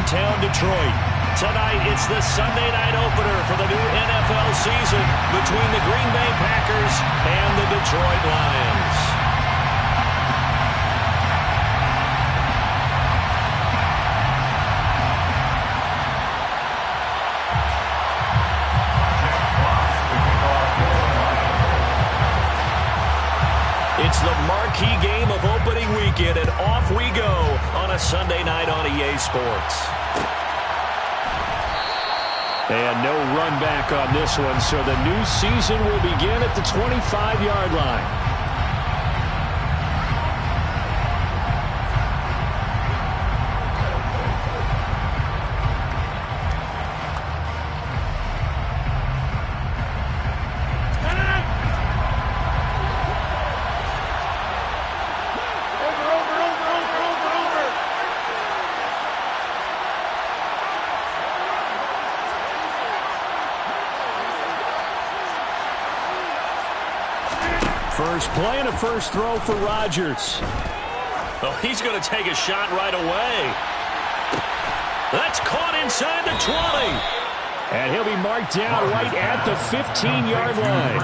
hometown Detroit. Tonight, it's the Sunday night opener for the new NFL season between the Green Bay Packers and the Detroit Lions. It's the marquee game of opening weekend, and off we go on a Sunday night on EA Sports. And no run back on this one, so the new season will begin at the 25-yard line. First play and a first throw for Rodgers. Oh, he's going to take a shot right away. That's caught inside the 20. And he'll be marked down right at the 15-yard line.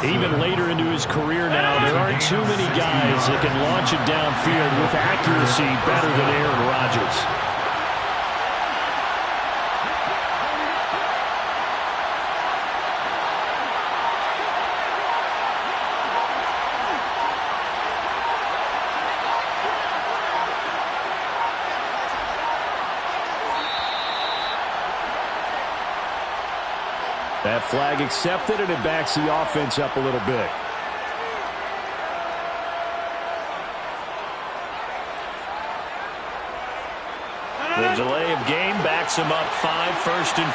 Even later into his career now, there aren't too many guys that can launch it downfield with accuracy better than Aaron Rodgers. That flag accepted, and it backs the offense up a little bit. The delay of game backs him up 5, 1st and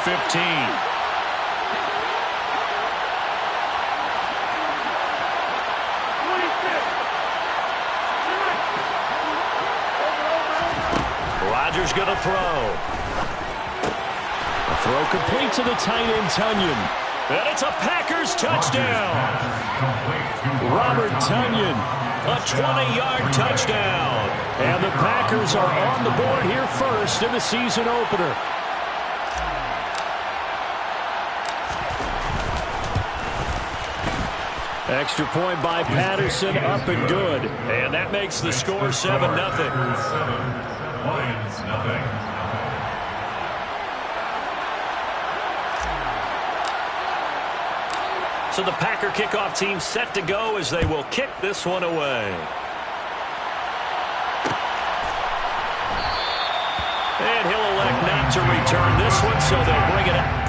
15. Rodgers going to throw. Throw complete to the tight end, Tonyan. And it's a Packers touchdown. Robert Tonyan, a 20-yard touchdown. And the Packers are on the board here first in the season opener. Extra point by Patterson, up and good. And that makes the score 7-0. Lions, nothing. So the Packer kickoff team set to go as they will kick this one away. And he'll elect not to return this one, so they'll bring it up.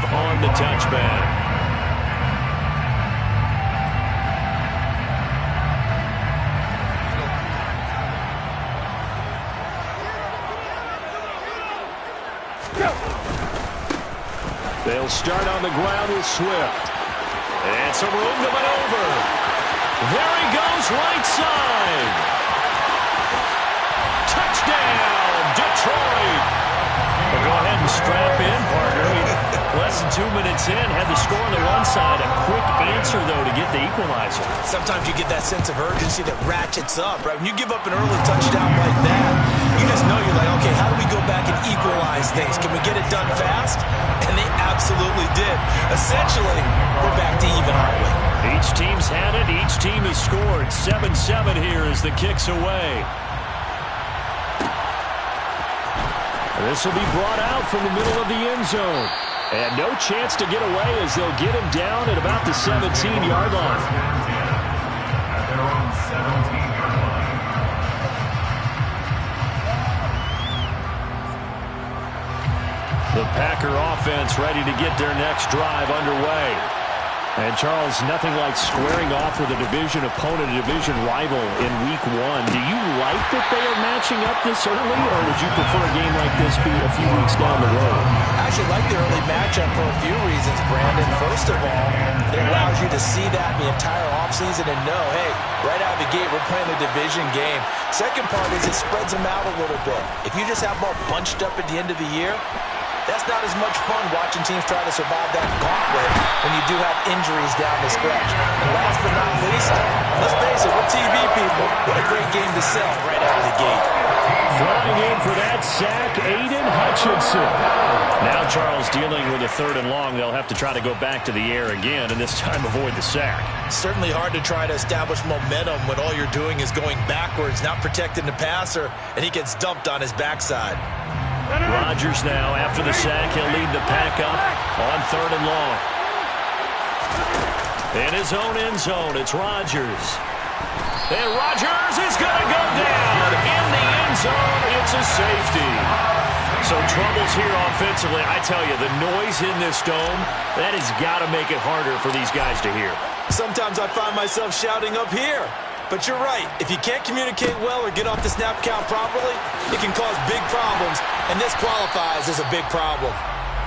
On the touchback. They'll start on the ground with Swift. And some room to maneuver. There he goes, right side. Touchdown, Detroit. Well, go ahead and strap in, partner. Less than 2 minutes in, had the score on the one side. A quick answer, though, to get the equalizer. Sometimes you get that sense of urgency that ratchets up, right? When you give up an early touchdown like that, you just know you're like, okay, how do we go back and equalize things? Can we get it done fast? And they absolutely did. Essentially, we're back to even, aren't we? Each team's had it. Each team has scored. 7-7 here as the kick's away. This will be brought out from the middle of the end zone. And no chance to get away as they'll get him down at about the 17-yard line. The Packer offense ready to get their next drive underway. And, Charles, nothing like squaring off with a division opponent, a division rival in Week 1. Do you like that they are matching up this early, or would you prefer a game like this be a few weeks down the road? I actually like the early matchup for a few reasons, Brandon. First of all, it allows you to see that the entire offseason and know, hey, right out of the gate, we're playing a division game. Second part is it spreads them out a little bit. If you just have them all bunched up at the end of the year, that's not as much fun watching teams try to survive that gauntlet when you do have injuries down the stretch. And last but not least, let's face it, we're TV people. What a great game to sell right out of the gate. Flying in for that sack, Aiden Hutchinson. Now Charles dealing with a 3rd and long. They'll have to try to go back to the air again, and this time avoid the sack. Certainly hard to try to establish momentum when all you're doing is going backwards, not protecting the passer, and he gets dumped on his backside. Rodgers now, after the sack, he'll lead the pack up on 3rd and long. In his own end zone, it's Rodgers. And Rodgers is going to go down in the end zone. It's a safety. So troubles here offensively. I tell you, the noise in this dome, that has got to make it harder for these guys to hear. Sometimes I find myself shouting up here. But you're right. If you can't communicate well or get off the snap count properly, it can cause big problems, and this qualifies as a big problem.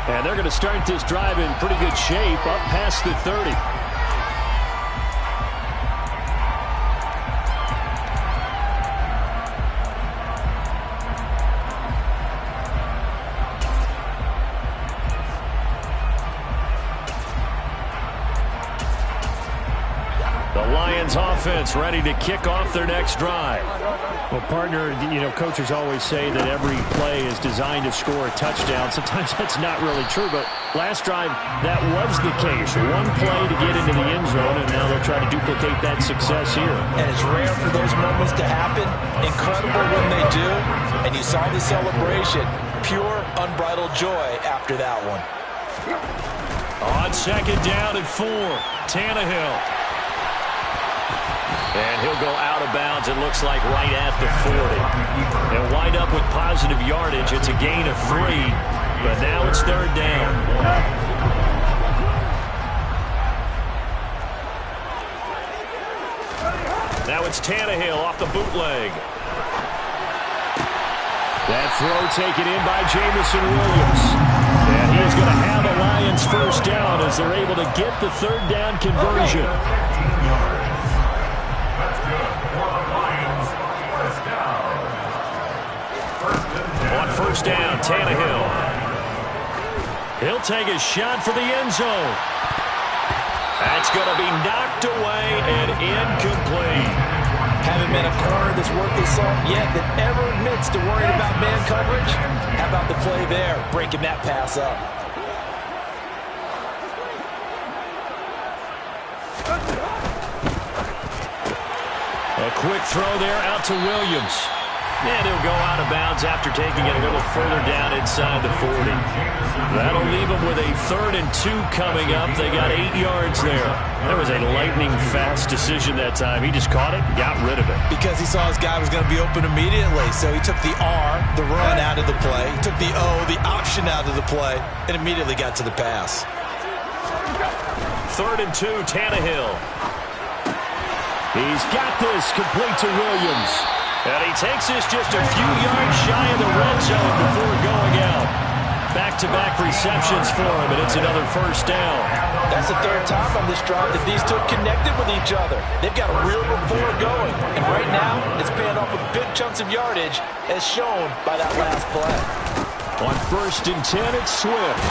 And they're going to start this drive in pretty good shape up past the 30. Offense ready to kick off their next drive. Well, partner, you know, coaches always say that every play is designed to score a touchdown. Sometimes that's not really true, but last drive, that was the case. One play to get into the end zone, and now they'll try to duplicate that success here. And it's rare for those moments to happen. Incredible when they do. And you saw the celebration. Pure, unbridled joy after that one. On 2nd down and 4, Tannehill. And he'll go out of bounds, it looks like, right at the 40. They'll wind up with positive yardage. It's a gain of 3, but now it's 3rd down. Now it's Tannehill off the bootleg. That throw taken in by Jamison Williams. And he is going to have a Lions 1st down as they're able to get the 3rd down conversion. On 1st down, Tannehill. He'll take a shot for the end zone. That's going to be knocked away and incomplete. Haven't been a corner that's worth the salt yet that ever admits to worrying about man coverage. How about the play there, breaking that pass up? A quick throw there out to Williams. And he'll go out of bounds after taking it a little further down inside the 40. That'll leave them with a 3rd and 2 coming up. They got 8 yards there. That was a lightning-fast decision that time. He just caught it and got rid of it. Because he saw his guy was going to be open immediately. So he took the R, the run, out of the play. He took the O, the option, out of the play, and immediately got to the pass. 3rd and 2, Tannehill. He's got this complete to Williams. And he takes this just a few yards shy of the red zone before going out. Back-to-back receptions for him, and it's another 1st down. That's the 3rd time on this drive that these two have connected with each other. They've got a real rapport going. And right now, it's paying off with big chunks of yardage, as shown by that last play. On 1st and 10, it's Swift.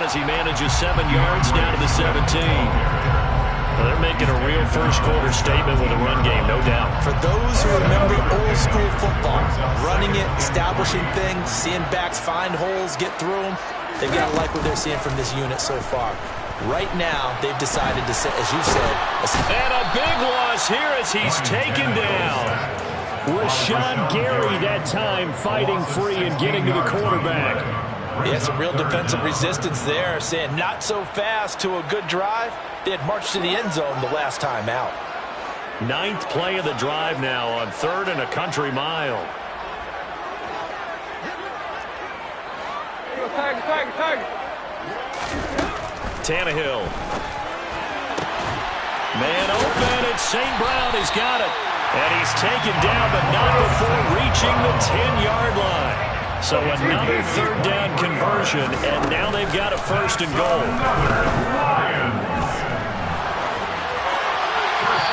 as he manages 7 yards down to the 17. Well, they're making a real first-quarter statement with a run game, no doubt. For those who remember old-school football, running it, establishing things, seeing backs find holes, get through them, they've got to like what they're seeing from this unit so far. Right now, they've decided to, as you said... And a big loss here as he's taken down. Rashawn Gary that time fighting free and getting to the quarterback. Yeah, some real defensive resistance there, saying not so fast to a good drive. They had marched to the end zone the last time out. 9th play of the drive now on 3rd and a country mile. Tannehill. Man open, it's St. Brown. He's got it. And he's taken down, but not before reaching the 10-yard line. So another 3rd down conversion, and now they've got a 1st and goal.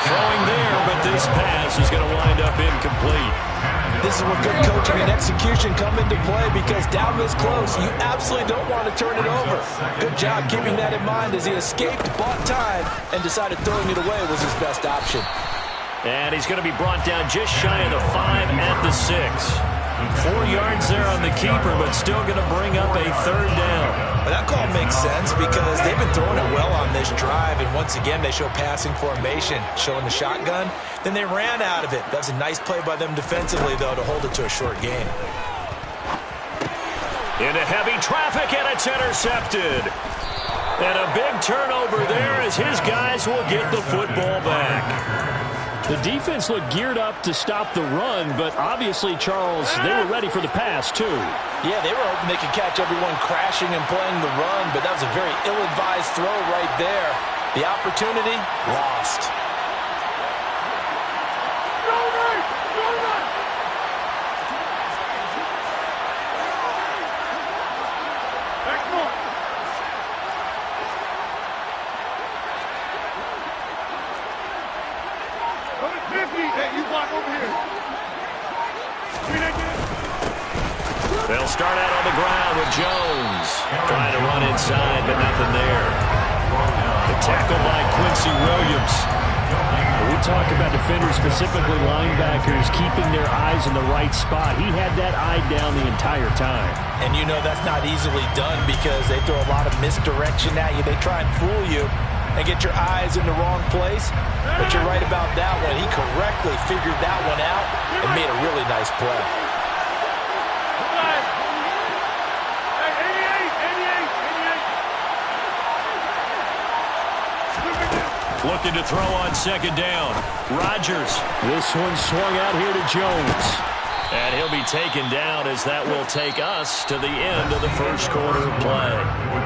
Throwing there, but this pass is going to wind up incomplete. This is where good coaching and execution come into play, because down this close, you absolutely don't want to turn it over. Good job keeping that in mind as he escaped, bought time, and decided throwing it away was his best option. And he's going to be brought down just shy of the 5 at the 6. 4 yards there on the keeper, but still going to bring up a 3rd down. Well, that call makes sense because they've been throwing it well on this drive, and once again they show passing formation, showing the shotgun. Then they ran out of it. That's a nice play by them defensively, though, to hold it to a short gain. Into heavy traffic, and it's intercepted. And a big turnover there as his guys will get the football back. The defense looked geared up to stop the run, but obviously, Charles, they were ready for the pass, too. Yeah, they were hoping they could catch everyone crashing and playing the run, but that was a very ill-advised throw right there. The opportunity, lost. They'll start out on the ground with Jones. Trying to run inside, but nothing there. The tackle by Quincy Williams. We talk about defenders, specifically linebackers, keeping their eyes in the right spot. He had that eye down the entire time. And you know that's not easily done because they throw a lot of misdirection at you. They try and fool you and get your eyes in the wrong place. But you're right about that one. He correctly figured that one out and made a really nice play. Looking to throw on 2nd down. Rodgers. This one swung out here to Jones. And he'll be taken down as that will take us to the end of the first quarter of play.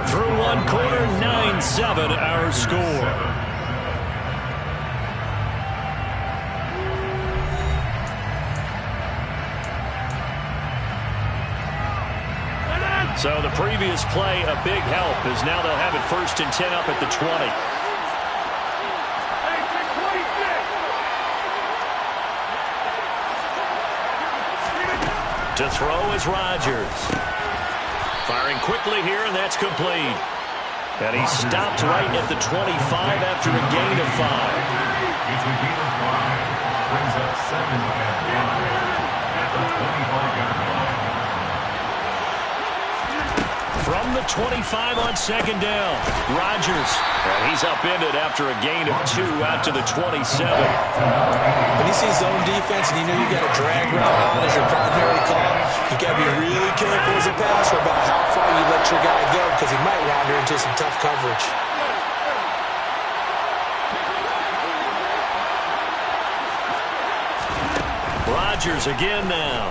Through one quarter, 9-7 our score. So the previous play, a big help, as now they'll have it 1st and 10 up at the 20. To throw is Rodgers. Firing quickly here, and that's complete. And he stopped right at the 25 after a gain of 5. Brings up 7 at the 25-yard line. From the 25 on 2nd down, Rodgers. And he's upended after a gain of 2 out to the 27. When you see zone defense and you know you got a drag route on as your primary call, you got to be really careful as a passer about how far you let your guy go because he might wander into some tough coverage. Rodgers again now.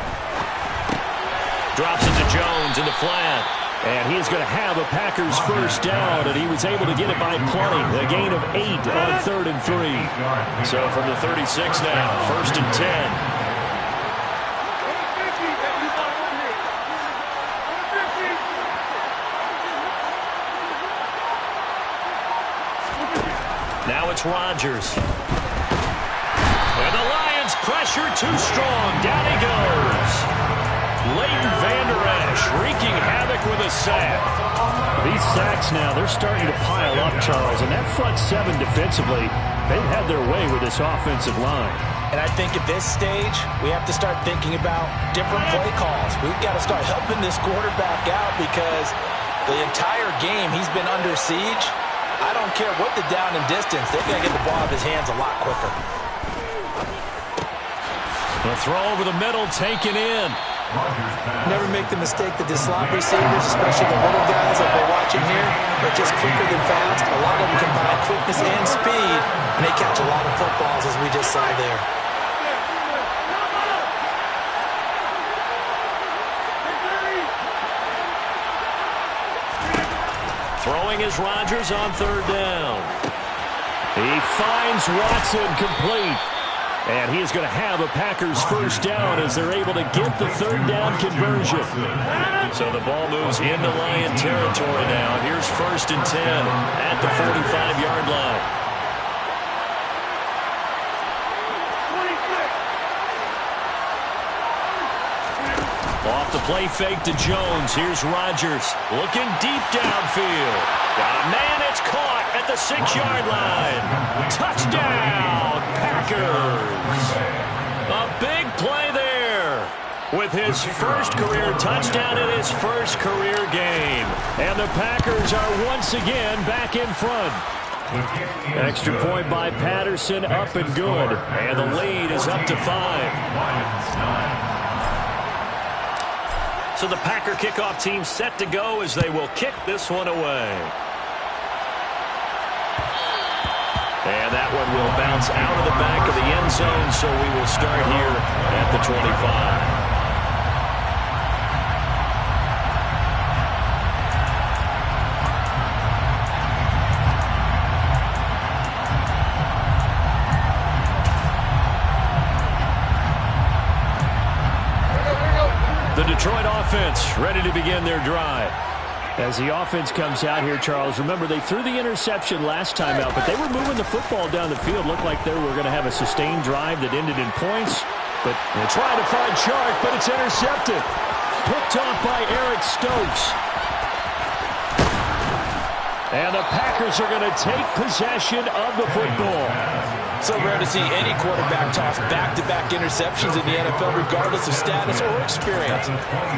Drops it to Jones in the flat. And he is going to have a Packers 1st down, and he was able to get it by plenty. A gain of 8 on 3rd and 3. So from the 36 now, 1st and 10. Now it's Rodgers. And the Lions pressure too strong. Down he goes. Leighton Vander Esch wreaking havoc with a sack. These sacks now, they're starting to pile up, Charles, and that front seven defensively, they've had their way with this offensive line. And I think at this stage, we have to start thinking about different play calls. We've got to start helping this quarterback out because the entire game he's been under siege. I don't care what the down and distance, they're going to get the ball out of his hands a lot quicker. The throw over the middle, taken in. Never make the mistake that the slot receivers, especially the little guys that we're watching here, are just quicker than fast. A lot of them combine quickness and speed, and they catch a lot of footballs, as we just saw there. Throwing is Rodgers on third down. He finds Watson complete. And he is going to have a Packers first down as they're able to get the third down conversion. So the ball moves into Lion territory now. Here's 1st and 10 at the 45-yard line. Off the play fake to Jones. Here's Rodgers looking deep downfield. Got a man, it's caught at the 6-yard line. Touchdown, Packers. A big play there with his first career touchdown in his first career game. And the Packers are once again back in front. Extra point by Patterson, up and good. And the lead is up to 5. So the Packer kickoff team set to go as they will kick this one away. And that one will bounce out of the back of the end zone, so we will start here at the 25. The Detroit offense ready to begin their drive. As the offense comes out here, Charles, remember they threw the interception last time out, but they were moving the football down the field. Looked like they were going to have a sustained drive that ended in points. But they're trying to find Chark, but it's intercepted. Picked off by Eric Stokes. And the Packers are going to take possession of the football. So rare to see any quarterback toss back-to-back interceptions in the NFL, regardless of status or experience.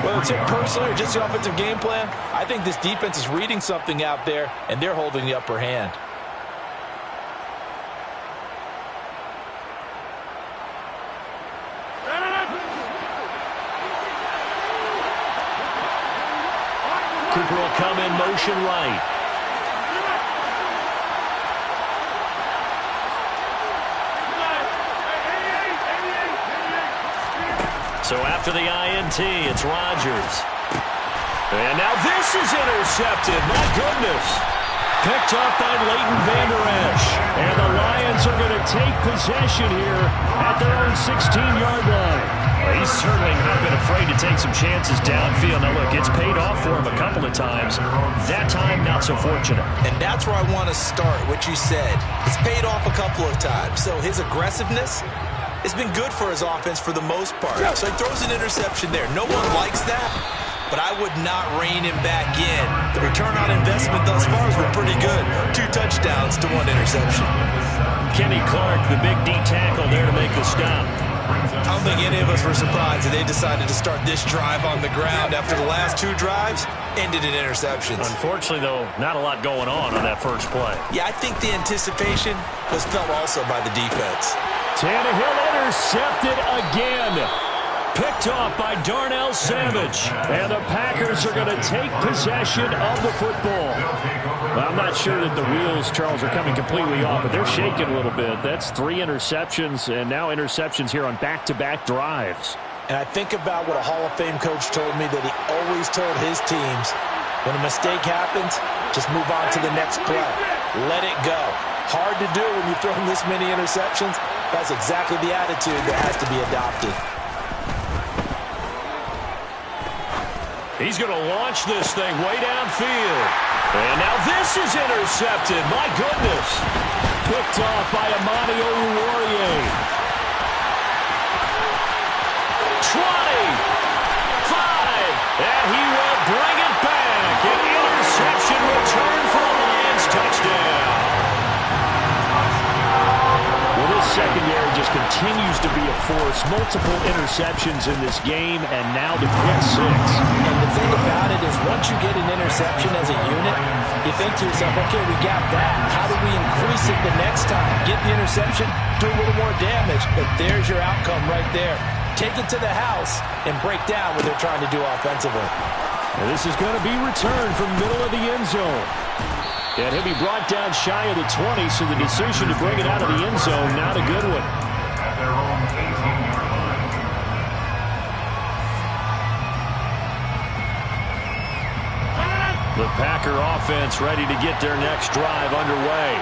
Whether it's him personally or just the offensive game plan, I think this defense is reading something out there, and they're holding the upper hand. Cooper will come in motion right. So after the INT, it's Rodgers. And now this is intercepted. My goodness. Picked up by Leighton Vander Esch. And the Lions are going to take possession here at their own 16-yard line. Well, he's certainly not been afraid to take some chances downfield. Now, look, it's paid off for him a couple of times. That time, not so fortunate. And that's where I want to start, what you said. It's paid off a couple of times. So his aggressiveness, it's been good for his offense for the most part. So he throws an interception there. No one likes that, but I would not rein him back in. The return on investment thus far has been pretty good. 2 touchdowns to 1 interception. Kenny Clark, the big D tackle there to make the stop. I don't think any of us were surprised that they decided to start this drive on the ground after the last 2 drives ended in interceptions. Unfortunately, though, not a lot going on that first play. Yeah, I think the anticipation was felt also by the defense. Tannehill intercepted again. Picked off by Darnell Savage. And the Packers are going to take possession of the football. Well, I'm not sure that the wheels, Charles, are coming completely off, but they're shaking a little bit. That's 3 interceptions, and now interceptions here on back-to-back drives. And I think about what a Hall of Fame coach told me that he always told his teams, when a mistake happens, just move on to the next play. Let it go. Hard to do when you throw this many interceptions. That's exactly the attitude that has to be adopted. He's going to launch this thing way downfield. And now this is intercepted. My goodness. Picked off by Amani Oruwariye. 20. 5. And he will bring it back. An interception return for a Lions touchdown. Well, this secondary just continues to be a force. Multiple interceptions in this game, and now the pick six. And the thing about it is once you get an interception as a unit, you think to yourself, okay, we got that. How do we increase it the next time? Get the interception, do a little more damage, but there's your outcome right there. Take it to the house and break down what they're trying to do offensively. And this is going to be returned from the middle of the end zone. And he'll be brought down shy of the 20, so the decision to bring it out of the end zone, not a good one. The Packer offense ready to get their next drive underway.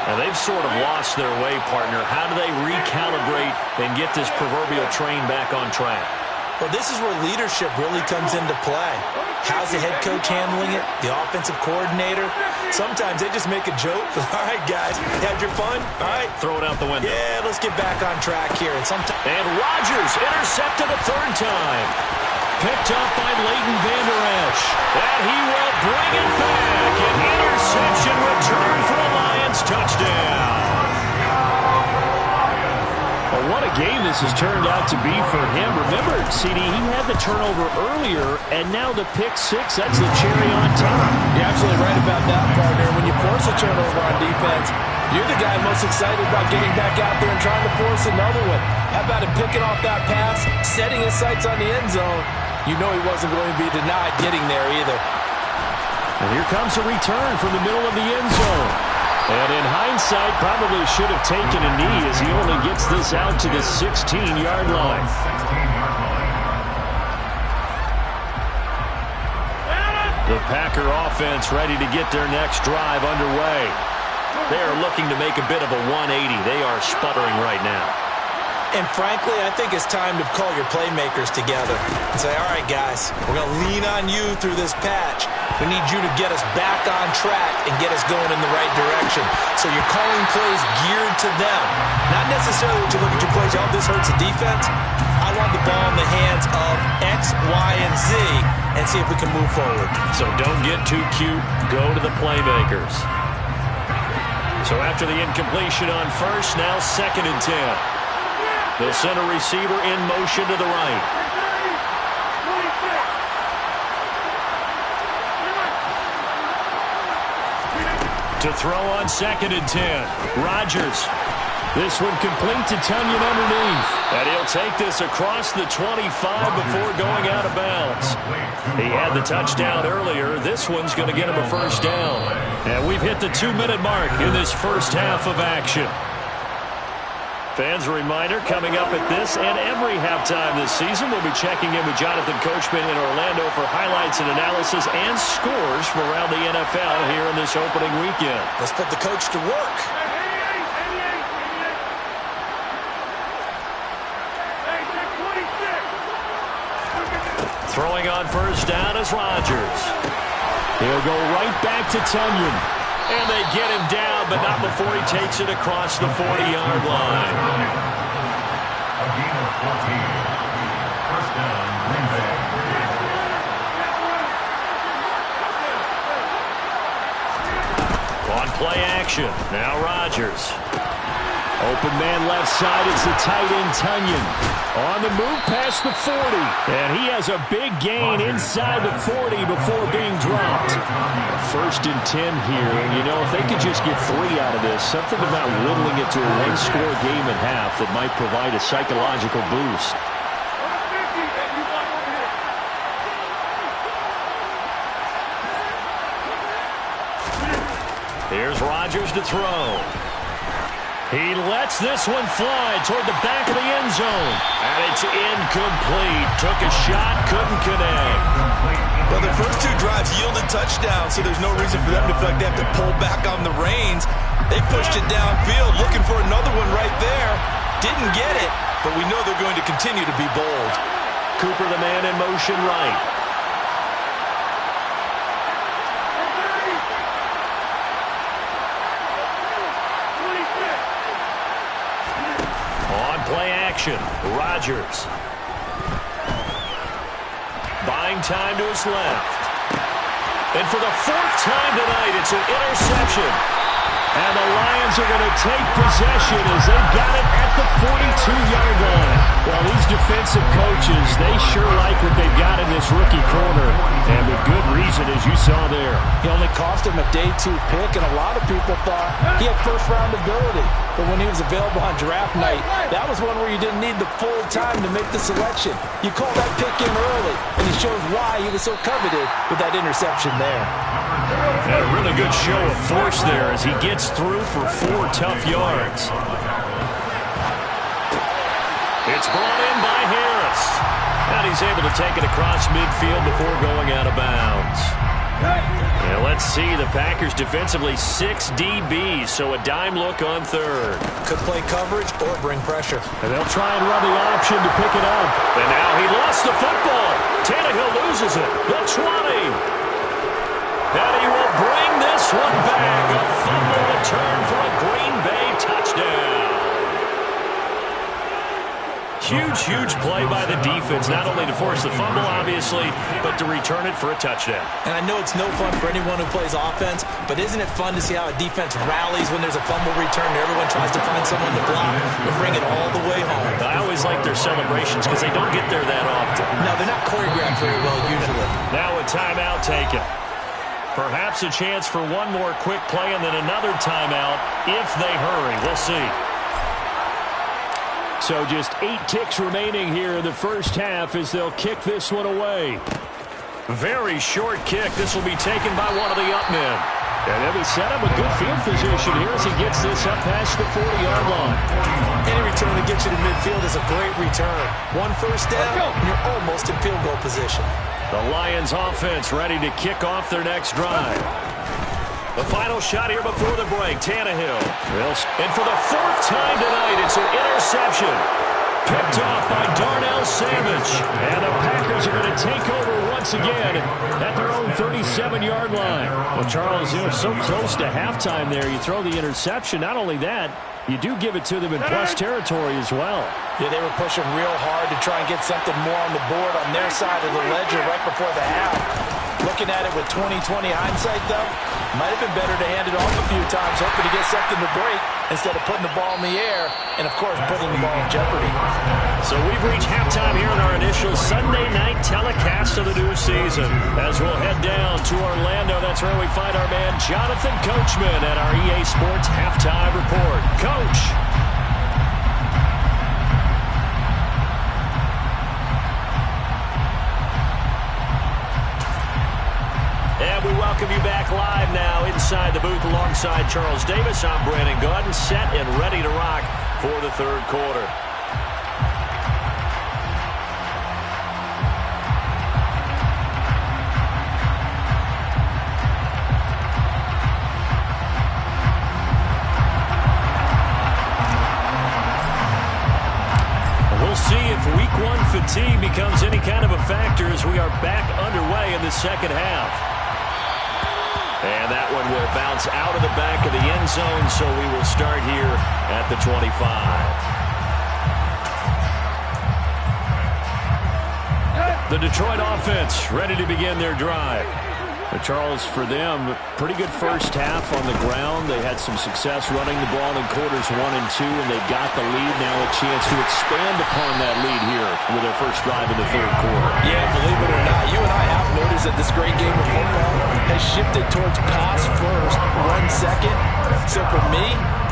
Now, they've sort of lost their way, partner. How do they recalibrate and get this proverbial train back on track? Well, this is where leadership really comes into play. How's the head coach handling it? The offensive coordinator? Sometimes they just make a joke. All right, guys, had your fun? All right. Throw it out the window. Yeah, let's get back on track here. And Rodgers intercepted a third time. Picked up by Leighton Vander Esch. And he will bring it back. An interception return for a Lions touchdown. Well, what a game this has turned out to be for him. Remember, CD, he had the turnover earlier, and now the pick six, that's the cherry on top. You're absolutely right about that, partner. When you force a turnover on defense, you're the guy most excited about getting back out there and trying to force another one. How about him picking off that pass, setting his sights on the end zone? You know he wasn't going to be denied getting there either. And here comes a return from the middle of the end zone. And in hindsight, probably should have taken a knee as he only gets this out to the 16-yard line. The Packer offense ready to get their next drive underway. They are looking to make a bit of a 180. They are sputtering right now. And frankly, I think it's time to call your playmakers together and say, all right, guys, we're going to lean on you through this patch. We need you to get us back on track and get us going in the right direction. So you're calling plays geared to them. Not necessarily when you look at your plays, oh, this hurts the defense. I want the ball in the hands of X, Y, and Z and see if we can move forward. So don't get too cute. Go to the playmakers. So after the incompletion on first, now 2nd and 10. The center receiver in motion to the right. To throw on 2nd and 10. Rodgers. This one complete to Tunyon underneath. And he'll take this across the 25 before going out of bounds. He had the touchdown earlier. This one's going to get him a first down. And we've hit the 2-minute mark in this first half of action. Fans, a reminder, coming up at this and every halftime this season, we'll be checking in with Jonathan Coachman in Orlando for highlights and analysis and scores from around the NFL here in this opening weekend. Let's put the coach to work. Throwing on first down is Rodgers. He'll go right back to Tunyon. And they get him down, but not before he takes it across the 40-yard line. On play action, now Rodgers. Open man left side, it's the tight end Tunyon. On the move past the 40. And he has a big gain inside the 40 before being dropped. 1st and 10 here. And, you know, if they could just get 3 out of this, something about whittling it to a one-score game at half that might provide a psychological boost. Here's Rodgers to throw. He lets this one fly toward the back of the end zone. And it's incomplete. Took a shot, couldn't connect. Well, their first 2 drives yielded touchdowns, so there's no reason for them to feel like they have to pull back on the reins. They pushed it downfield, looking for another one right there. Didn't get it, but we know they're going to continue to be bold. Cooper, the man in motion right. Play action. Rodgers. Buying throwing time to his left. And for the fourth time tonight, it's an interception. And the Lions are going to take possession as they've got it at the 42-yard line. Well, these defensive coaches, they sure like what they've got in this rookie corner. And with good reason, as you saw there. He only cost him a day 2 pick, and a lot of people thought he had first-round ability. But when he was available on draft night, that was one where you didn't need the full time to make the selection. You call that pick in early, and it shows why he was so coveted with that interception there. And a really good show of force there as he gets through for 4 tough yards. It's brought in by Harris. And he's able to take it across midfield before going out of bounds. And let's see, the Packers defensively 6 DBs, so a dime look on third. Could play coverage or bring pressure. And they'll try and run the option to pick it up. And now he lost the football. Tannehill loses it. The 20. And he will bring this one back. A fumble return for a Green Bay touchdown. Huge play by the defense, not only to force the fumble, obviously, but to return it for a touchdown. And I know it's no fun for anyone who plays offense, but isn't it fun to see how a defense rallies when there's a fumble return and everyone tries to find someone to block and bring it all the way home? I always like their celebrations because they don't get there that often. No, they're not choreographed very well usually. Now a timeout taken. Perhaps a chance for one more quick play and then another timeout if they hurry. We'll see. So just 8 kicks remaining here in the first half as they'll kick this one away. Very short kick. This will be taken by one of the up men. And they'll be set up with good field position here as he gets this up past the 40-yard line. Any return that gets you to midfield is a great return. 1 first down, and you're almost in field goal position. The Lions offense ready to kick off their next drive. The final shot here before the break, Tannehill. And for the 4th time tonight, it's an interception. Picked off by Darnell Savage. And the Packers are going to take over once again at their own 37-yard line. Well, Charles, you know, so close to halftime there. You throw the interception. Not only that, you do give it to them in plus territory as well. Yeah, they were pushing real hard to try and get something more on the board on their side of the ledger right before the half. Looking at it with 20/20 hindsight, though, might have been better to hand it off a few times, hoping to get something to break instead of putting the ball in the air and, of course, putting the ball in jeopardy. So we've reached halftime here in our initial Sunday night telecast of the new season. As we'll head down to Orlando, that's where we find our man Jonathan Coachman at our EA Sports Halftime Report. Coach. And we welcome you back live now inside the booth alongside Charles Davis. I'm Brandon Gaudin, set and ready to rock for the third quarter. We'll see if week 1 fatigue becomes any kind of a factor as we are back underway in the second half. And that one will bounce out of the back of the end zone, so we will start here at the 25. The Detroit offense ready to begin their drive. But Charles, for them, pretty good first half on the ground. They had some success running the ball in quarters 1 and 2, and they got the lead. Now a chance to expand upon that lead here with their first drive in the third quarter. Yeah, believe it or not, you and I have noticed that this great game of football has shifted towards pass first, run second. So for me,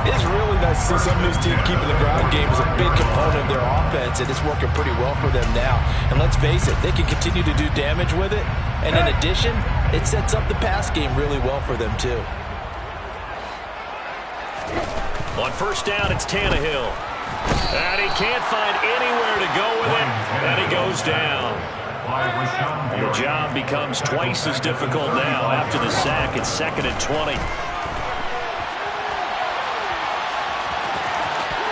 it's really nice to see some of these teams keeping the ground game as a big component of their offense, and it's working pretty well for them now. And let's face it, they can continue to do damage with it. And in addition, it sets up the pass game really well for them, too. On first down, it's Tannehill. And he can't find anywhere to go with it, and he goes down. And the job becomes twice as difficult now after the sack. It's 2nd and 20.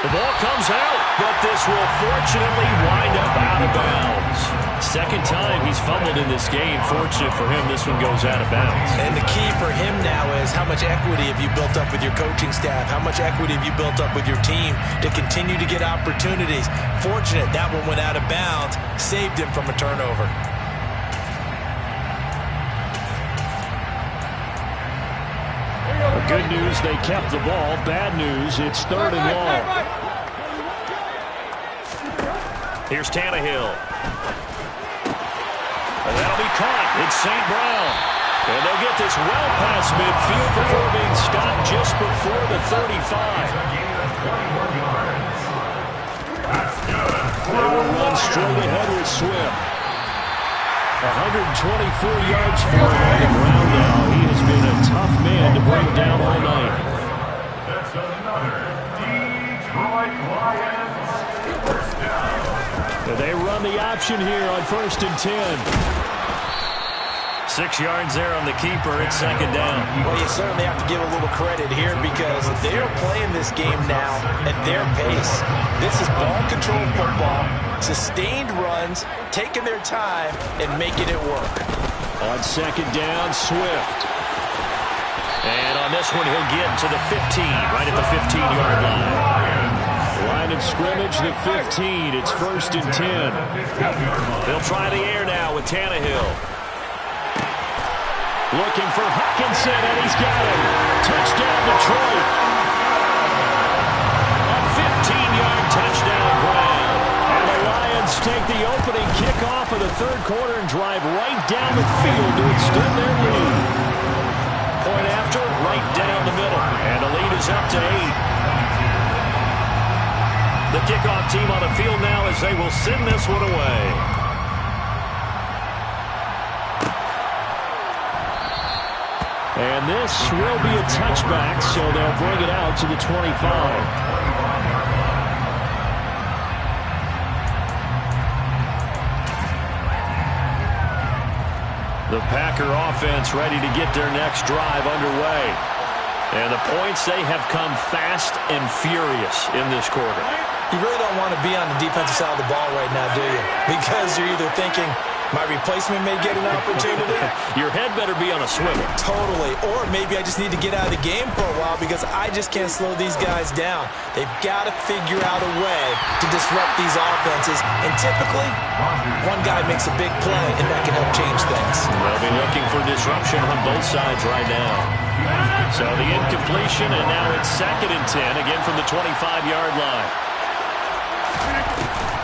The ball comes out, but this will fortunately wind up out of bounds. Second time he's fumbled in this game. Fortunate for him, this one goes out of bounds. And the key for him now is how much equity have you built up with your coaching staff? How much equity have you built up with your team to continue to get opportunities? Fortunate that one went out of bounds, saved him from a turnover. Good news, they kept the ball. Bad news, it's 3rd and long. Here's Tannehill. And that'll be caught. It's St. Brown. And they'll get this well past midfield before being stopped just before the 35. They will run straight ahead with Swift. 124 yards for him on the ground now. He has been a tough man to bring down all night. That's another Detroit Lions first down. And they run the option here on 1st and 10. 6 yards there on the keeper. It's 2nd down. Well, you certainly have to give a little credit here because they're playing this game now at their pace. This is ball control football, sustained runs, taking their time, and making it work. On 2nd down, Swift. And on this one, he'll get to the 15, right at the 15-yard line. Line of scrimmage, the 15. It's 1st and 10. They'll try the air now with Tannehill. Looking for Hutchinson, and he's got it. Touchdown, Detroit. A 15-yard touchdown grab. And the Lions take the opening kickoff of the 3rd quarter and drive right down the field to extend their lead. Point after, right down the middle. And the lead is up to 8. The kickoff team on the field now as they will send this one away. And this will be a touchback, so they'll bring it out to the 25. The Packer offense ready to get their next drive underway. And the points, they have come fast and furious in this quarter. You really don't want to be on the defensive side of the ball right now, do you? Because you're either thinking, my replacement may get an opportunity. Your head better be on a swivel. Totally. Or maybe I just need to get out of the game for a while because I just can't slow these guys down. They've got to figure out a way to disrupt these offenses. And typically, one guy makes a big play, and that can help change things. They'll be looking for disruption on both sides right now. So the incompletion, and now it's 2nd and 10, again from the 25-yard line.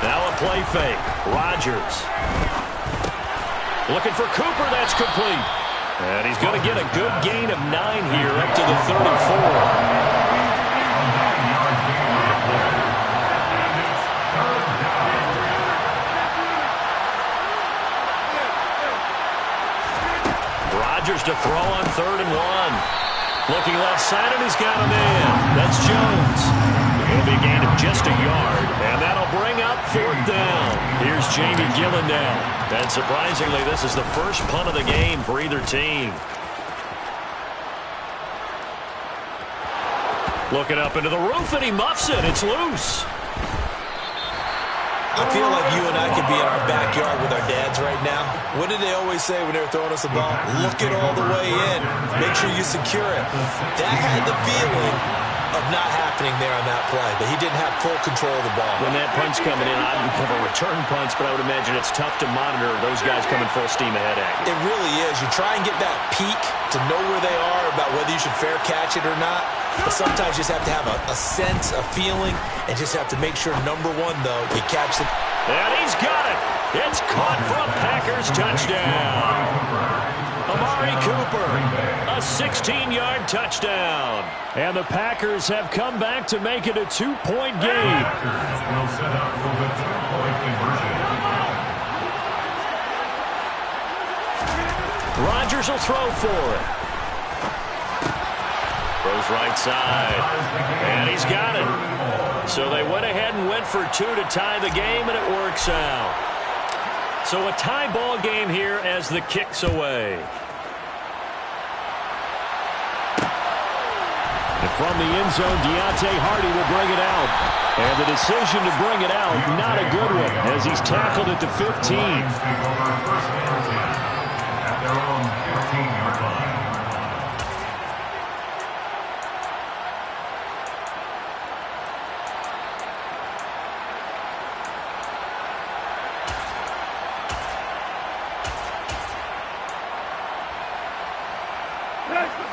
Now a play fake. Rodgers. Looking for Cooper, that's complete. And he's going to get a good gain of 9 here up to the 34. Rodgers to throw on 3rd and 1. Looking left side, and he's got a man. That's Jones. It'll be a gain of just a yard, and that'll bring up 4th down. Here's Jamie Gillen now. And surprisingly, this is the first punt of the game for either team. Looking up into the roof, and he muffs it. It's loose. I feel like you and I could be in our backyard with our dads right now. What did they always say when they were throwing us the ball? Look it all the way in. Make sure you secure it. That had the feeling of not happening there on that play, but he didn't have full control of the ball. When that punch coming in, I don't have a return punch, but I would imagine it's tough to monitor those guys coming full steam ahead at you. It really is. You try and get that peek to know where they are, about whether you should fair catch it or not. But sometimes you just have to have a sense, a feeling, and just have to make sure, number one, though, you catch the... And he's got it. It's caught for a Packers touchdown. Amari Cooper, a 16-yard touchdown. And the Packers have come back to make it a 2-point game. Will set up for the 2-point conversion. Rodgers will throw for it. Throws right side. And he's got it. So they went ahead and went for 2 to tie the game, and it works out. So a tie ball game here as the kick's away. And from the end zone, Deontay Hardy will bring it out. And the decision to bring it out, not a good one, as he's tackled at the 15. At their own 15-yard line.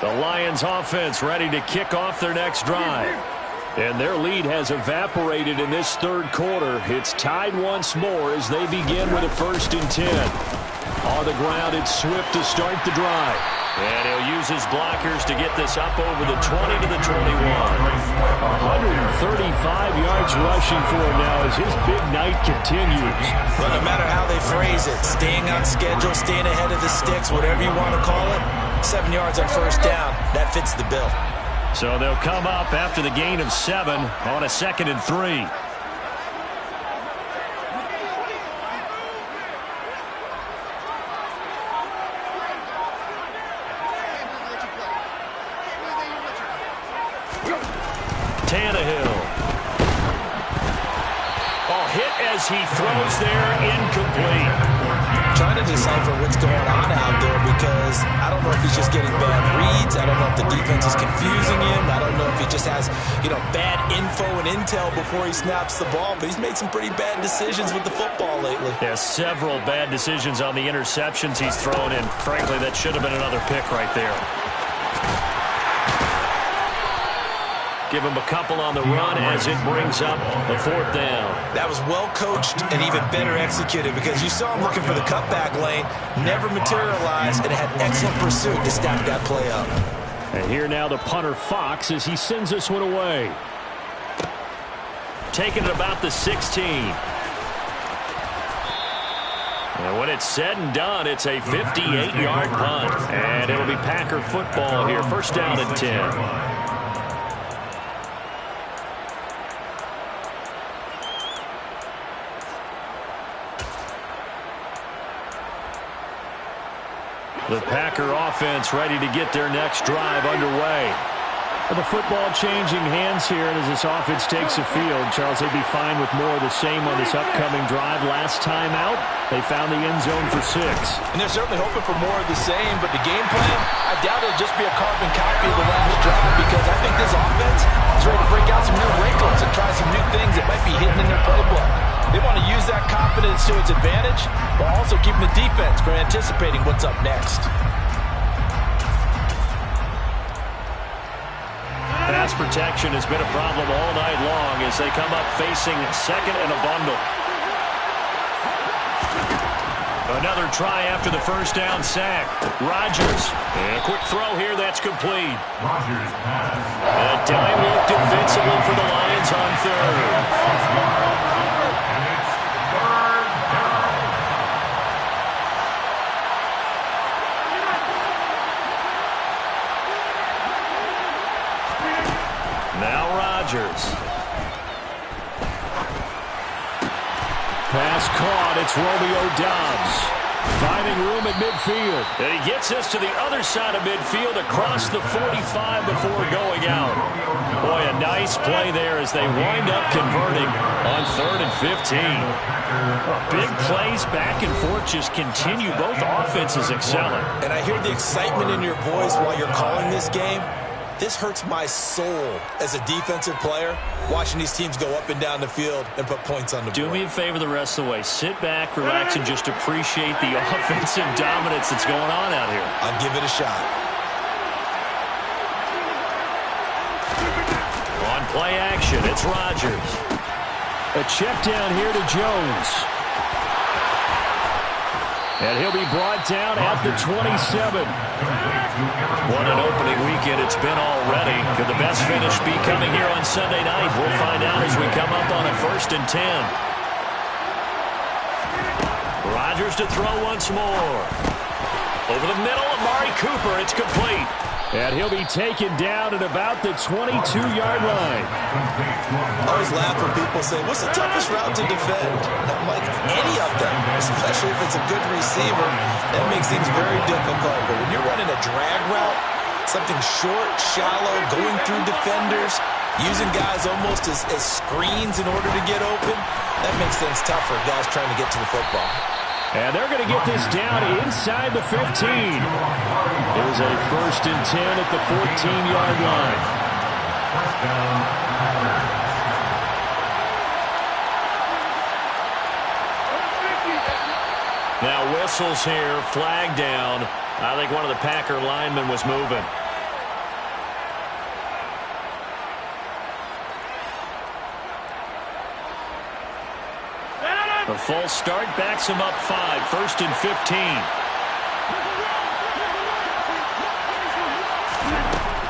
The Lions offense ready to kick off their next drive. And their lead has evaporated in this third quarter. It's tied once more as they begin with a 1st and 10. On the ground, it's Swift to start the drive. And he'll use his blockers to get this up over the 20 to the 21. 135 yards rushing for him now as his big night continues. Well, no matter how they phrase it, staying on schedule, staying ahead of the sticks, whatever you want to call it, 7 yards on 1st down, that fits the bill. So they'll come up after the gain of 7 on a 2nd and 3. Tannehill. Oh, hit as he throws there, incomplete. Trying to decipher what's going on out there because I don't know if he's just getting bad reads. I don't know if the defense is confusing him. I don't know if he just has, bad info and intel before he snaps the ball. But he's made some pretty bad decisions with the football lately. Yeah, several bad decisions on the interceptions he's thrown in. Frankly, that should have been another pick right there. Give him a couple on the run as it brings up a 4th down. That was well coached and even better executed because you saw him looking for the cutback lane, never materialized, and had excellent pursuit to stack that play up. And here now the punter Fox as he sends this one away. Taking it about the 16. And when it's said and done, it's a 58-yard punt. And it'll be Packer football here. 1st down and 10. The Packer offense ready to get their next drive underway. The football changing hands here, and as this offense takes the field, Charles, they'd be fine with more of the same on this upcoming drive. Last time out, they found the end zone for 6. And they're certainly hoping for more of the same, but the game plan, I doubt it'll just be a carbon copy of the last drive because I think this offense is ready to break out some new wrinkles and try some new things that might be hidden in their playbook. They want to use that confidence to its advantage while also keeping the defense from anticipating what's up next. Pass protection has been a problem all night long as they come up facing 2nd and a bundle. Another try after the 1st down sack. Rodgers. And a quick throw here that's complete. Rodgers pass. A dime look defensively for the Lions on 3rd. And it's 3rd down. Now Rodgers. Pass caught. It's Romeo Doubs. Finding room at midfield. And he gets us to the other side of midfield across the 45 before going out. Boy, a nice play there as they wind up converting on 3rd and 15. Big plays back and forth just continue. Both offenses excelling. And I hear the excitement in your voice while you're calling this game. This hurts my soul as a defensive player, watching these teams go up and down the field and put points on the board. Do me a favor the rest of the way. Sit back, relax, and just appreciate the offensive dominance that's going on out here. I'll give it a shot. On play action, it's Rodgers. A check down here to Jones. And he'll be brought down at the 27. What an opening weekend it's been already. Could the best finish be coming here on Sunday night? We'll find out as we come up on a 1st and 10. Rodgers to throw once more. Over the middle, Amari Cooper. It's complete. And he'll be taken down at about the 22-yard line. I always laugh when people say, what's the toughest route to defend? And I'm like, any of them, especially if it's a good receiver, that makes things very difficult. But when you're running a drag route, something short, shallow, going through defenders, using guys almost as screens in order to get open, that makes things tough for guys trying to get to the football. And they're going to get this down inside the 15. It was a 1st and 10 at the 14-yard line. First down. Now whistles here, flag down. I think one of the Packer linemen was moving. The full start backs him up 5, 1st and 15.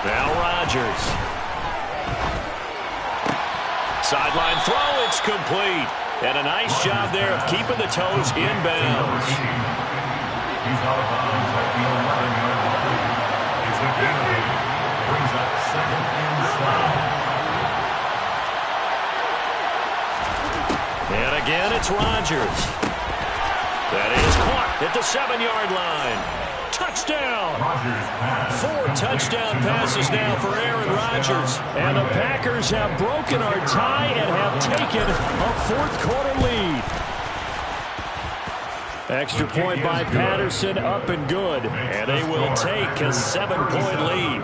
Now Rodgers. Sideline throw, it's complete. And a nice job there of keeping the toes inbounds. He's out of bounds at the 11-yard line. It's a penalty. Brings up 2nd and 7. And again, it's Rodgers. That is caught at the 7-yard line. Touchdown! 4 touchdown passes now for Aaron Rodgers. And the Packers have broken our tie and have taken a 4th-quarter lead. Extra point by Patterson, up and good. And they will take a 7-point lead.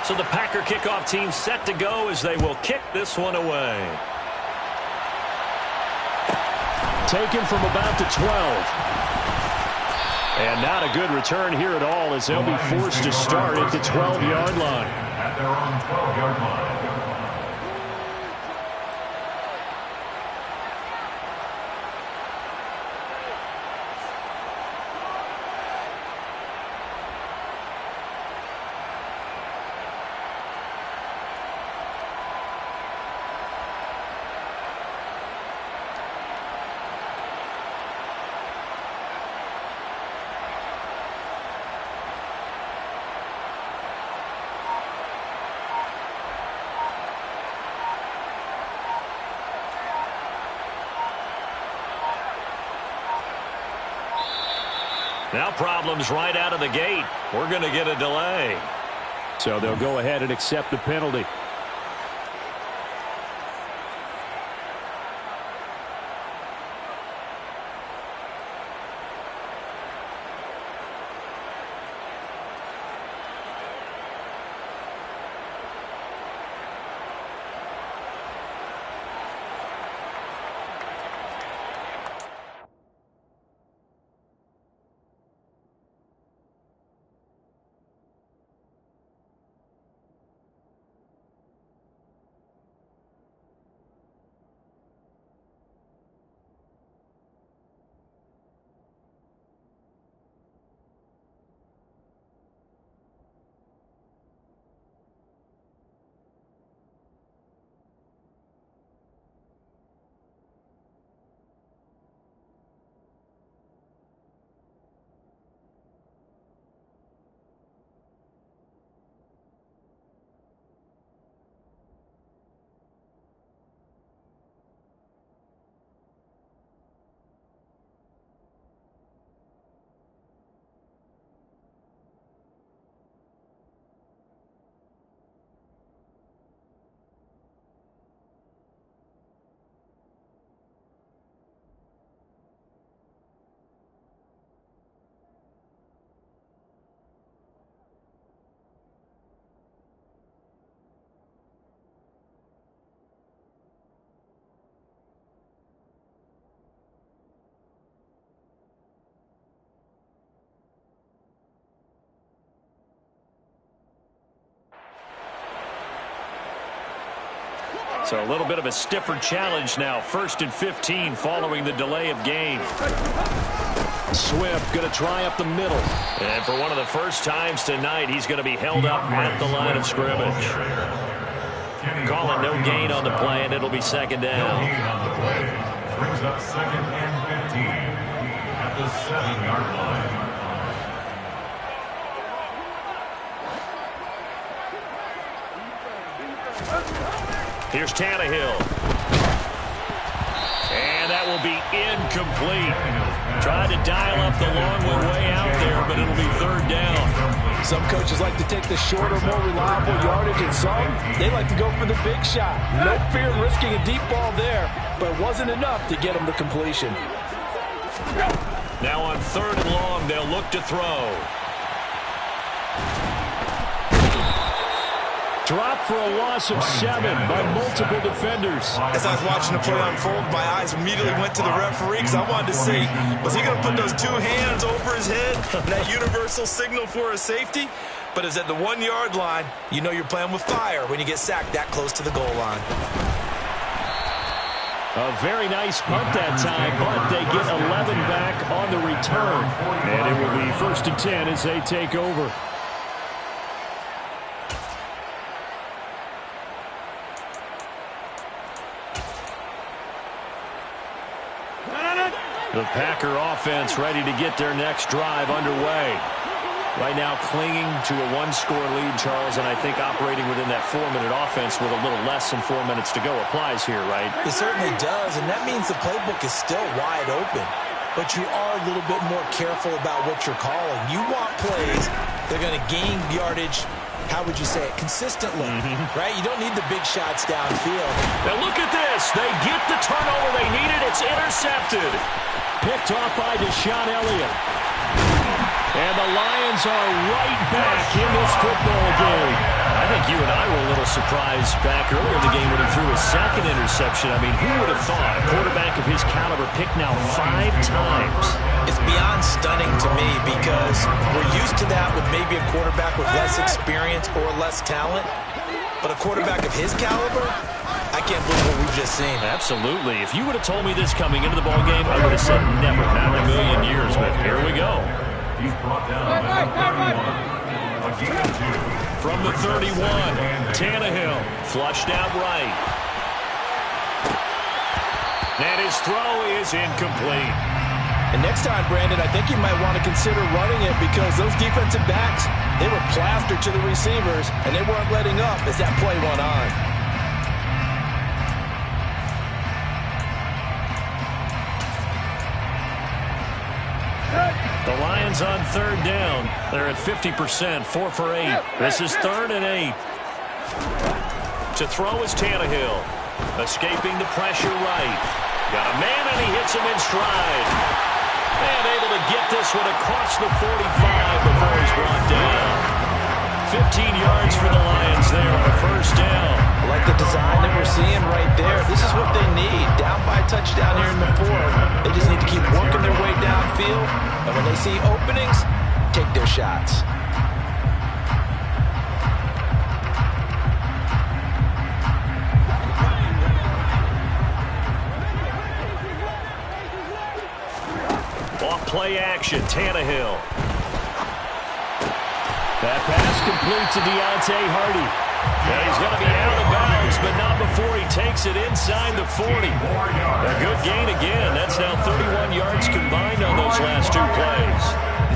So the Packer kickoff team set to go as they will kick this one away. Taken from about the 12. And not a good return here at all as they'll be forced to start at the 12-yard line. At their own 12-yard line. Now problems right out of the gate. We're going to get a delay. So they'll go ahead and accept the penalty. So a little bit of a stiffer challenge now. 1st and 15 following the delay of game. Swift going to try up the middle. And for one of the first times tonight, he's going to be held up at the line of scrimmage. Calling no gain on the play, and it'll be 2nd down. No gain on the play. Brings up 2nd and 15 at the 7-yard line. Here's Tannehill. And that will be incomplete. Tried to dial up the long one way out there, but it'll be 3rd down. Some coaches like to take the shorter, more reliable yardage, and some, they like to go for the big shot. No fear in risking a deep ball there, but it wasn't enough to get them the completion. Now on 3rd and long, they'll look to throw. Dropped for a loss of 7 by multiple defenders. As I was watching the play unfold, my eyes immediately went to the referee because I wanted to see, was he going to put those 2 hands over his head, that universal signal for a safety? But it's at the 1-yard line. You know you're playing with fire when you get sacked that close to the goal line. A very nice punt that time, but they get 11 back on the return. And it will be 1st and 10 as they take over. The Packer offense ready to get their next drive underway. Right now clinging to a 1-score lead, Charles, and I think operating within that 4-minute offense with a little less than 4 minutes to go applies here, right? It certainly does, and that means the playbook is still wide open. But you are a little bit more careful about what you're calling. You want plays that are going to gain yardage, how would you say it, consistently, right? You don't need the big shots downfield. Now look at this. They get the turnover they needed. It's intercepted. Picked off by Deshaun Elliott. And the Lions are right back in this football game. I think you and I were a little surprised back earlier in the game when he threw his 2nd interception. I mean, who would have thought a quarterback of his caliber picked now 5 times? It's beyond stunning to me because we're used to that with maybe a quarterback with less experience or less talent. But a quarterback of his caliber, I can't believe what we've just seen. Absolutely. If you would have told me this coming into the ballgame, I would have said never, not in a million years. But here we go. He's brought down at 31. From the 31, Tannehill flushed out right. And his throw is incomplete. And next time, Brandon, I think you might want to consider running it because those defensive backs, they were plastered to the receivers, and they weren't letting up as that play went on. The Lions on 3rd down. They're at 50%, 4 for 8. This is 3rd and 8. To throw is Tannehill. Escaping the pressure right. Got a man and he hits him in stride. And able to get this one across the 45 before he's brought down. 15 yards for the Lions there on a 1st down. I like the design that we're seeing right there. This is what they need. Down by a touchdown here in the 4th. They just need to keep working their way downfield. And when they see openings, take their shots. Off play action, Tannehill. That pass complete to Deontay Hardy. And he's going to be out of bounds, but not before he takes it inside the 40. A good gain again. That's now 31 yards combined on those last 2 plays.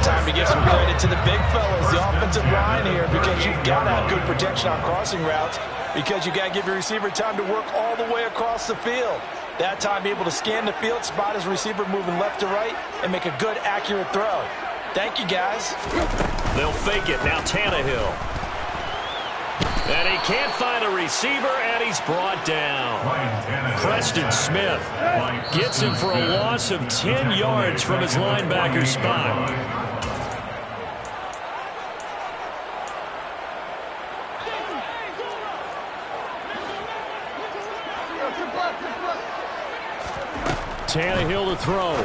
Time to give some credit to the big fellas, the offensive line here, because you've got to have good protection on crossing routes, because you've got to give your receiver time to work all the way across the field. That time, be able to scan the field, spot his receiver moving left to right, and make a good, accurate throw. Thank you, guys. They'll fake it. Now Tannehill. And he can't find a receiver, and he's brought down. Preston Smith gets him for a loss of 10 yards from his linebacker spot. Tannehill to throw.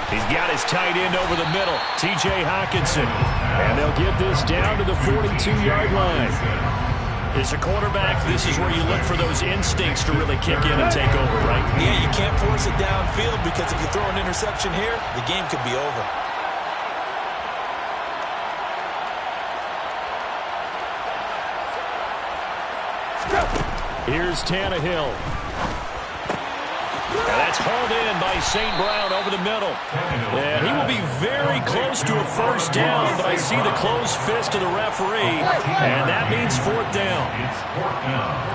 He's got his tight end over the middle, T.J. Hockenson. And they'll get this down to the 42-yard line. As a quarterback, this is where you look for those instincts to really kick in and take over, right? Yeah, you can't force it downfield because if you throw an interception here, the game could be over. Here's Tannehill. And that's hauled in by St. Brown over the middle. And he will be very close to a 1st down, but I see the closed fist of the referee, and that means 4th down. It's 4th down.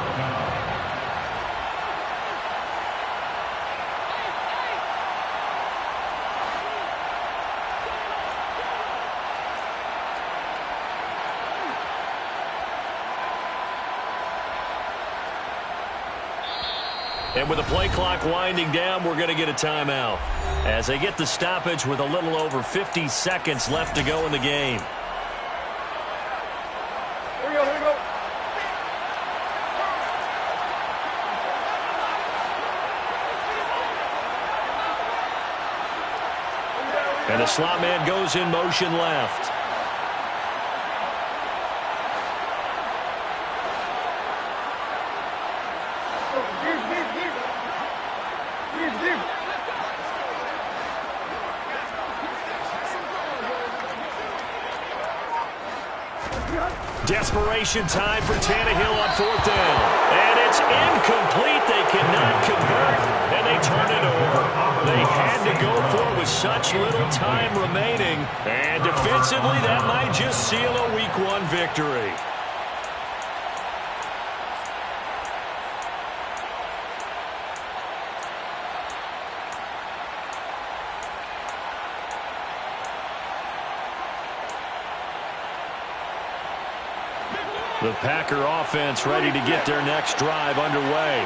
And with the play clock winding down, we're going to get a timeout as they get the stoppage with a little over 50 seconds left to go in the game. Here we go, here we go. And the slot man goes in motion left. Desperation time for Tannehill on 4th down. And it's incomplete. They cannot convert, and they turn it over. They had to go for it with such little time remaining. And defensively, that might just seal a Week 1 victory. The Packer offense ready to get their next drive underway.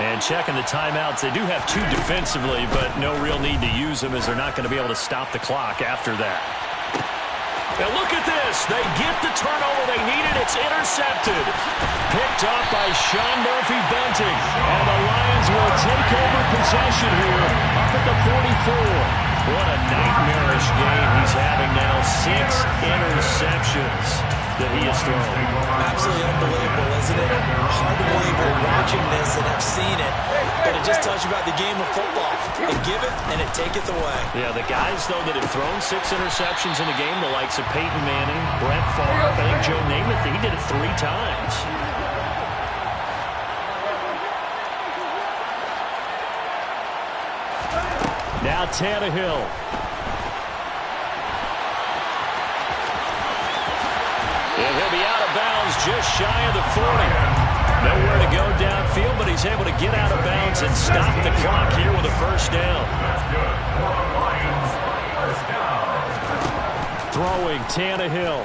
And checking the timeouts, they do have 2 defensively, but no real need to use them as they're not going to be able to stop the clock after that. Now look at this. They get the turnover they needed. It's intercepted. Picked up by Sean Murphy-Bunting. And the Lions will take over possession here up at the 44. What a nightmarish game he's having now. 6 interceptions that he has thrown. Absolutely unbelievable, isn't it? Hard to believe we're watching this and have seen it, but it just tells you about the game of football. It giveth and it taketh away. Yeah, the guys, though, that have thrown 6 interceptions in a game, the likes of Peyton Manning, Brett Favre, I think Joe Namath, he did it 3 times. Now Tannehill. And he'll be out of bounds just shy of the 40. Nowhere to go downfield, but he's able to get out of bounds and stop the clock here with a first down. Throwing Tannehill.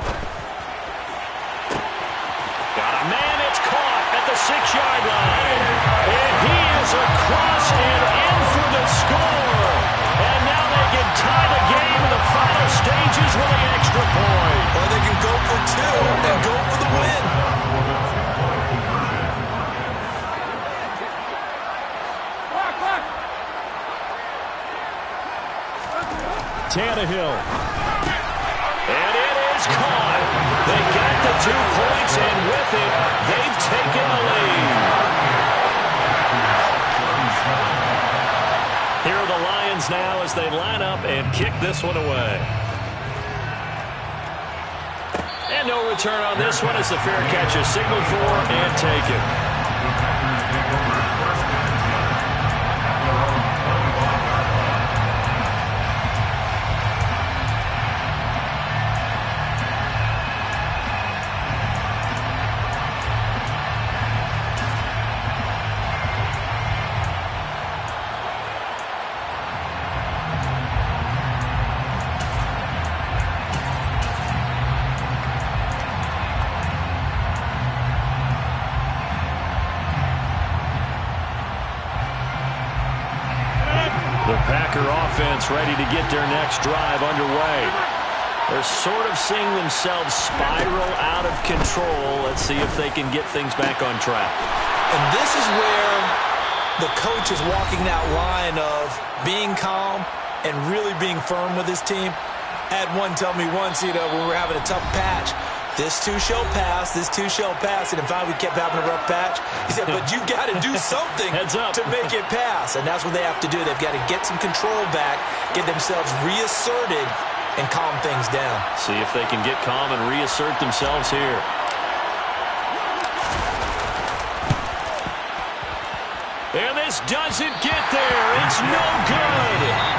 Got a man, it's caught at the 6-yard line. And he is across and in for the score. And now they can tie the game in the final stages with an extra point. Or they can go for 2 and go for the win. Tannehill. And it is caught. They got the 2 points, and with it, they've taken the lead. Here are the Lions now as they line up and kick this one away. And no return on this one as the fair catch is signaled for and taken. The Packer offense ready to get their next drive underway. They're sort of seeing themselves spiral out of control. Let's see if they can get things back on track. And this is where the coach is walking that line of being calm and really being firm with his team. I had one tell me once, when we were having a tough patch, this too shall pass, this too shall pass. And in fact, we kept having a rough patch. He said, but you got to do something to make it pass. And that's what they have to do. They've got to get some control back, get themselves reasserted, and calm things down. See if they can get calm and reassert themselves here. And this doesn't get there. It's no good.